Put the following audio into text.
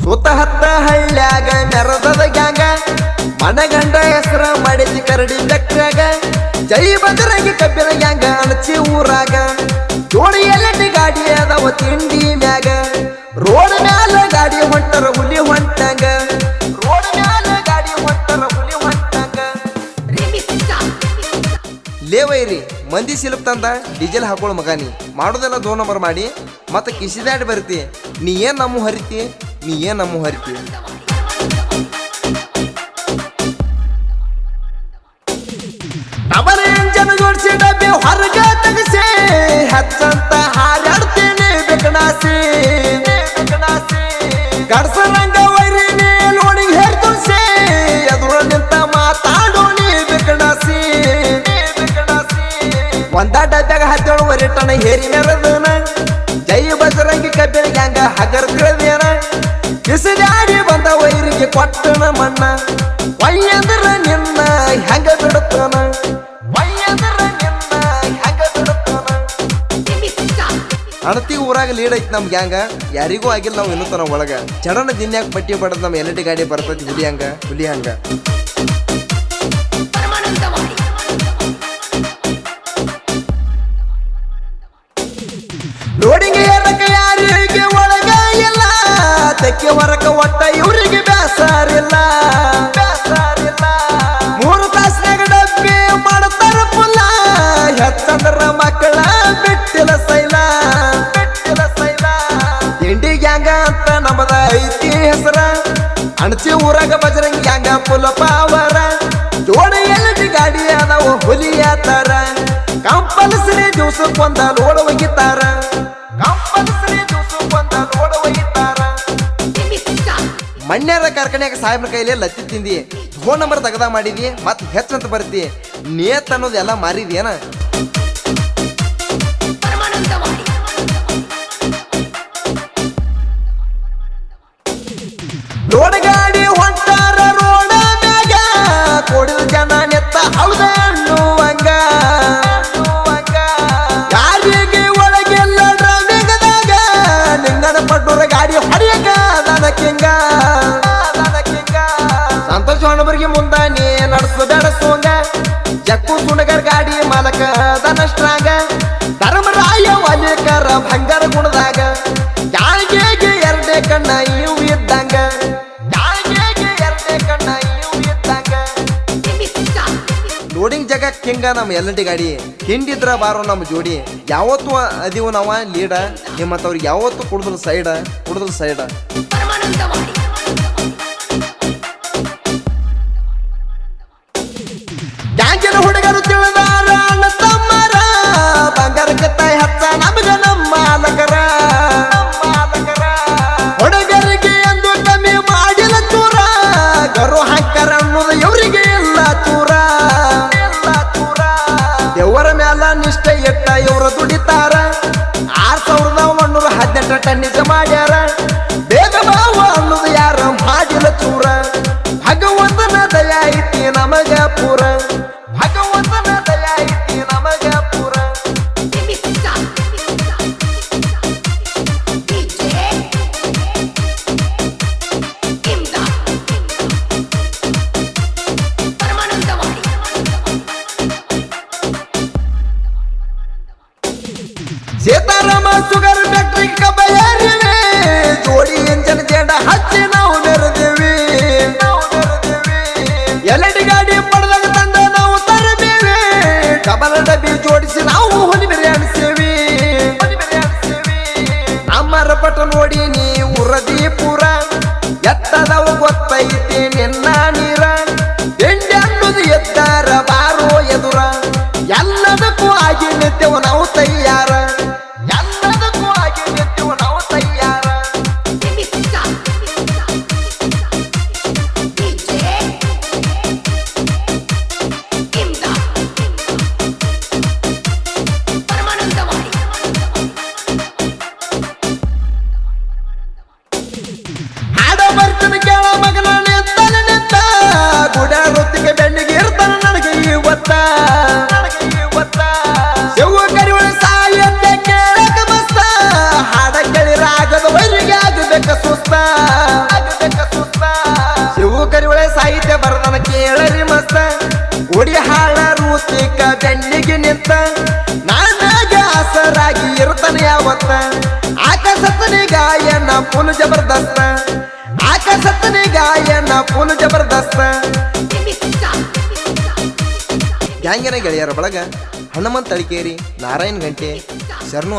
ಸುತ್ತ ಹತ್ತ ಹಳ್ಳ್ಯಾಗ ಮೆರದದ ಗ್ಯಾಂಗ ಮನಗಂಡ ಹೆಸರ ಮಾಡಿದ ಕರಡಿ ಬೆಕ್ರಾಗ ಜೈ ಬದರಂಗಿ ಕಬ್ಬಿನ ಗ್ಯಾಂಗ ಅಣಚಿ ಊರಾಗ ಜೋಡಿ ಎಲ್ಲಟಿ ಗಾಡಿ ಅದಾವ ತಿಂಡಿ ಮ್ಯಾಗ ರೋಡ್ ಮ್ಯಾಲ ಗಾಡಿ ಹೊಂಟರ ಹುಲಿ ಹೊಂಟಂಗ ರೋಡ್ ಮ್ಯಾಲ ಗಾಡಿ ಹೊಂಟರ ಹುಲಿ ಹೊಂಟಂಗ ಲೇವೈರಿ ಮಂದಿ ಸಿಲುಪ್ ತಂದ ಡೀಸೆಲ್ ಹಾಕೊಳ್ಳೋ ಮಗಾನಿ ಮಾಡೋದೆಲ್ಲ 2 ನಂಬರ್ ಮಾಡಿ ಮತ್ತೆ ಕಿಸಿದಾಡಿ ಬರ್ತಿ ನೀ ಏನ್ ನಮ್ಮ ಹರಿತಿ ನೀ ಏನ್ ನಮ್ಮ ಹರಿತಿ ಡಬಲ್ ಇಂಜನ್ ಜೋಡಿಸಿ ಡಬ್ಬಿ ಹೊರಗ ತೆಗಿಸಿ ಹಚ್ಚಂತ ಹಾರಾಡ್ತೀನಿ ಬೆಕಣಾಸಿ ಗಡ್ಸರಂಗ ವೈರಿನಿ ಲೋಡಿಂಗ್ ಹೇರ್ ತುಳ್ಸಿ ಎದುರು ನಿಂತ ಮಾತಾಡೋಣಿ ಬೆಕಣಾಸಿ ಒಂದ ಡಬ್ಯಾಗ 17 ಟನ್ ಹೇರಿ ಮೆರದನ ಜೈ ಬಜರಂಗಿ ಕಬ್ಬಿನ ಗ್ಯಾಂಗ ಹಗರ್ ತಿಳದೇನ ಕಿಸಿದಾಡಿ ಬಂದ ವೈರಿಗೆ ಕೊಟ್ಟನ ಮಣ್ಣ ವಯ್ಯಂದ್ರ ನಿನ್ನ ಹೆಂಗ ಬಿಡುತ್ತಾನ ಅಣತಿ ಊರಾಗ ಲೀಡ್ ಐತಿ ನಮ್ ಗ್ಯಾಂಗ ಯಾರಿಗೂ ಆಗಿಲ್ಲ ನಾವು ಇನ್ನೂ ತನ ಒಳಗ ಚಡನ ದಿನ್ಯಾಗ ಪಟ್ಟಿ ಬಡದ್ ನಮ್ LT ಗಾಡಿ ಬರ್ತೈತಿ ಹುಲಿ ಹಂಗ ಲೋಡಿಂಗ್ ಏನಕ ಯಾರಿಗೆ ಒಳಗ ಇಲ್ಲ ತೆಕ್ಕೆ ಹೊರಕ ಒಟ್ಟ ಇವ್ರಿಗೆ ಬೇಸಾರಿಲ್ಲ 3 ತಾಸ್ನಾಗ ಡಬ್ಬಿ ಮಾಡತಾರ ಪುಲ್ಲ ಹೆಚ್ಚಂದ್ರ ಮಕ್ಕಳ ಬಿಟ್ಟಿಲ್ಲ ಸೈಲ ತಿಂಡಿ ಗ್ಯಾಂಗ ಅಂತ ನಮ್ಮದ ಐತಿ ಹೆಸರ ಅಣಚಿ ಊರಾಗ ಬಜರಂಗಿ ಗ್ಯಾಂಗ ಫುಲ್ ಪಾವರ ಜೋಡಿ LT ಗಾಡಿ ಅದಾವ ಹುಲಿಯ ತರ ಕಂಪಲ್ಸರಿ ದಿವ್ಸಕ್ಕೊಂದ ಲೋಡ್ ಒಗಿತಾರ ಮಣ್ಣ್ಯಾರ ಕಾರ್ಖಾನ್ಯಾಗ ಸಾಹೇಬ್ರ ಕೈಲಿ ಲತ್ತಿ ತಿಂದಿ 2 ನಂಬರ್ ತಗದ ಮಾಡಿದಿ ಮತ್ ಹೆಚ್ಚಂತ ಬರ್ತಿ ನೇತ್ ಅನ್ನೋದು ಎಲ್ಲ ಮಾರಿದೇನ ಲೋಡ್ ಗಾಡಿ ಹೊಂಟಾರ ರೋಡ ಮ್ಯಾಗ ಕೊಡಿದ ಜನ ನೆತ್ತ ಹೌದ ಅನ್ನುವಂಗ ಗಾಡಿಗೆ ಒಳಗೆಲ್ಲ ಡ್ರೈವಿಂಗದಾಗ ನಿಂಗನ ಪಡ್ಡೂರ ಗಾಡಿ ಹೊಡೆಯಕ ದನಕಿಂಗ ಸಂತೋಷ ಹಣಬರ್ಗಿ ಮುಂದ ನೀ ನಡೆಸು ಬೆಡಸೋಂಗ ಜಕ್ಕು ಸುಣಗರ್ ಗಾಡಿ ಮಾಲಕ ದನಷ್ಟ್ರಾಗ ಧರ್ಮರಾಯ ವಾಲಿಕರ ಭಂಗಾರ ಗುಣದಾಗ ಜಾಳಿಗೆಗೆ 2 ಕಣ್ಣ ಇವು ಇದ್ದಂಗ ಲೋಡಿಂಗ್ ಜಾಗ ಕಿಂಗ ನಮ್ಮ LT ಗಾಡಿ ಹಿಂಡಿದ್ರ ಬಾರೋ ನಮ್ಮ ಜೋಡಿ ಯಾವತ್ತು ಅದೀವು ನಾವ ಲೀಡ ಮತ್ತವ್ರಿಗೆ ಯಾವತ್ತು ಕುಡಿದ್ರು ಸೈಡ ಗ್ಯಾಂಗಿನ ಹುಡುಗರು ತಿಳಿದಾರ ಅಣ್ಣ ತಮ್ಮರ ಬಂಗಾರಕ್ಕೆ ತಾಯಿ ಹಚ್ಚ ನಮಗ ನಮ್ಮ ಮಾಲಕರ ಹುಡುಗರಿಗೆ ಎಂದು ಕಮ್ಮಿ ಮಾಡಿಲ್ಲ ಚೂರ ಗರು ಹಾಕರ ಅನ್ನೋದು ಇವರಿಗೆ ಇಲ್ಲ ಚೂರ ದೇವರ ಮ್ಯಾಲ ನಿಷ್ಠೆ ಇಟ್ಟ ಇವ್ರ ದುಡಿತಾರ 6118 ಟನ್ ನಿಜ ಮಾಡ್ಯಾರ ಬೇಗ ಬಾವ ಅನ್ನೋದು ಯಾರ ಮಾಡಿಲ್ಲ ಚೂರ ಭಗವಂತನ ದಯ ಐತಿ ನಮಗ ಪೂರ ಭಗವಂತನ ದಯ ಐತಿ ನಮಗ ಪೂರ ಸೀತಾರಾಮ ಸುಗರ್ ಫ್ಯಾಕ್ಟ್ರಿ ಕಬ್ಬಯ್ಯಾರಿವೆ ಜೋಡಿ ಇಂಜನ್ ಜೇಂಡ ಹಚ್ಚಿ ನಾವು ಮೆರೆದೇವಿ LT ಗಾಡಿ ಪಡೆದಾಗ ತಂದ ನಾವು ತರಬೇವಿ ಡಬಲ್ ಡಬ್ಬಿ ಜೋಡಿಸಿ ನಾವು ಹೊಲಿಬಿರಿ ಅಣಿಸೇವಿ ಅಮ್ಮರ ಪಟ ನೋಡಿ ನೀ ಉರದಿ ಪೂರ ಎತ್ತದವು ಗೊತ್ತೈತಿ ನಿನ್ನ ನೀರ ತಿಂಡಿ ಅನ್ನೋದು ಎದ್ದಾರ ಬಾರೋ ಎದುರ ಎಲ್ಲದಕ್ಕೂ ಆಗಿ ನಿತ್ಯವು ನಾವು ತಯ್ಯಾರ ಸುಸ್ತ ಬೆನ್ನಿಗೆ ನಿಂತ ನಾನಾಗ ಆಸರಾಗಿ ಇರ್ತಾನೆ ಯಾವತ್ತ ಆಕಾಶತನಿ ಗಾಯನ ಫುಲ್ ಜಬರ್ದಸ್ತ ಆಕಾಶತನಿ ಗಾಯನ ಫುಲ್ ಜಬರ್ದಸ್ತ ಗ್ಯಾಂಗಿನ ಗೆಳೆಯರ ಬಳಗ ಹನುಮಂತ ಅಳಿಕೇರಿ ನಾರಾಯಣ್ ಗಂಟೆ ಶರಣು